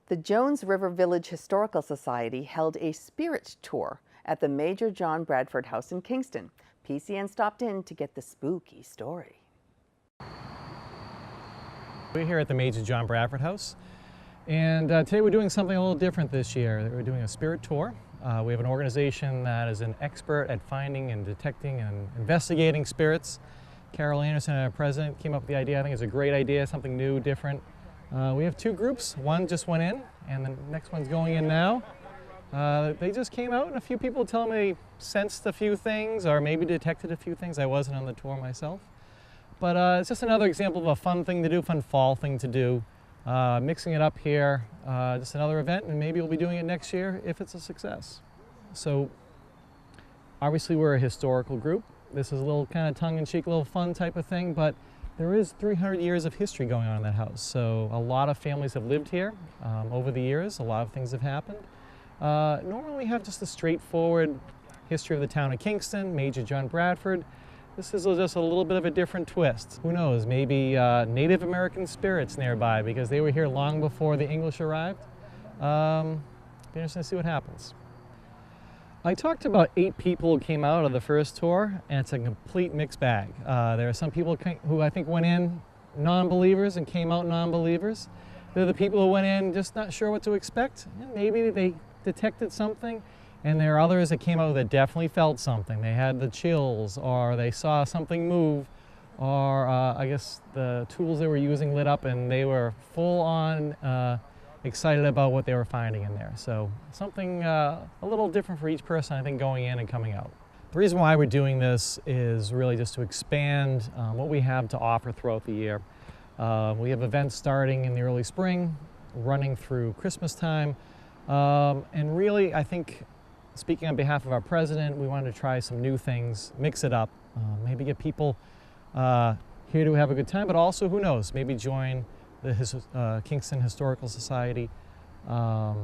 The Jones River Village Historical Society held a spirit tour at the Major John Bradford House in Kingston. PCN stopped in to get the spooky story. We're here at the Major John Bradford House, and today we're doing something a little different this year. We're doing a spirit tour. We have an organization that is an expert at finding and detecting and investigating spirits. Carol Anderson, our president, came up with the idea. I think it's a great idea, something new, different. We have two groups. One just went in, and the next one's going in now. They just came out, and a few people tell me they sensed a few things or maybe detected a few things. I wasn't on the tour myself. But it's just another example of a fun thing to do, fun fall thing to do. Mixing it up here, just another event, and maybe we'll be doing it next year if it's a success. So obviously we're a historical group. This is a little kind of tongue-in-cheek, little fun type of thing, but there is 300 years of history going on in that house. So a lot of families have lived here over the years. A lot of things have happened. Normally we have just a straightforward history of the town of Kingston, Major John Bradford. This is just a little bit of a different twist. Who knows, maybe Native American spirits nearby because they were here long before the English arrived. Be interesting to see what happens. I talked to about 8 people who came out of the first tour, and it's a complete mixed bag. There are some people who I think went in non-believers and came out non-believers. They're the people who went in just not sure what to expect. Maybe they detected something. And there are others that came out that definitely felt something. They had the chills, or they saw something move, or I guess the tools they were using lit up and they were full on excited about what they were finding in there. So something a little different for each person, I think, going in and coming out. The reason why we're doing this is really just to expand what we have to offer throughout the year. We have events starting in the early spring, running through Christmas time, and really, I think, speaking on behalf of our president, we wanted to try some new things, mix it up, maybe get people here to have a good time, but also, who knows, maybe join the Kingston Historical Society. But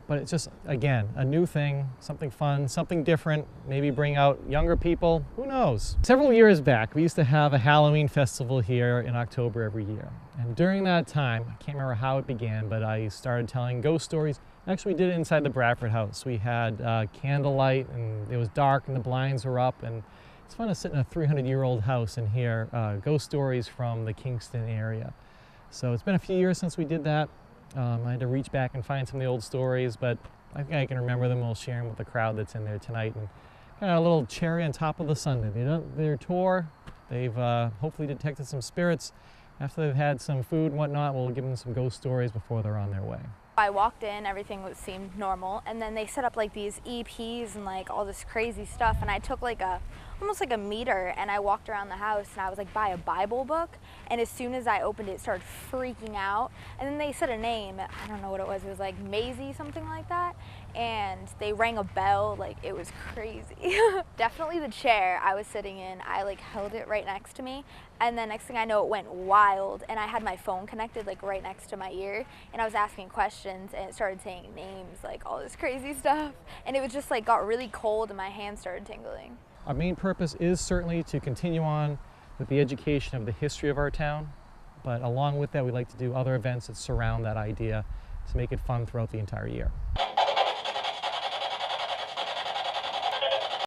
it's just, again, a new thing, something fun, something different, maybe bring out younger people, who knows. Several years back, we used to have a Halloween festival here in October every year. And during that time, I can't remember how it began, but I started telling ghost stories. Actually, we did it inside the Bradford House. We had candlelight, and it was dark, and the blinds were up, and it's fun to sit in a 300-year-old house and hear ghost stories from the Kingston area. So it's been a few years since we did that. I had to reach back and find some of the old stories, but I think I can remember them. We'll share them with the crowd that's in there tonight, and kind of a little cherry on top of the sundae. They've done their tour. They've hopefully detected some spirits. After they've had some food and whatnot, we'll give them some ghost stories before they're on their way. I walked in, everything seemed normal, and then they set up like these EPs and like all this crazy stuff, and I took like almost like a meter, and I walked around the house, and I was like by a Bible book, and as soon as I opened it, started freaking out, and then they said a name, I don't know what it was like Maisie, something like that, and they rang a bell, like it was crazy. Definitely the chair I was sitting in, I like held it right next to me, and then next thing I know, it went wild, and I had my phone connected like right next to my ear, and I was asking questions, and it started saying names, like all this crazy stuff, and it was just like got really cold, and my hands started tingling. Our main purpose is certainly to continue on with the education of the history of our town, but along with that, we like to do other events that surround that idea to make it fun throughout the entire year.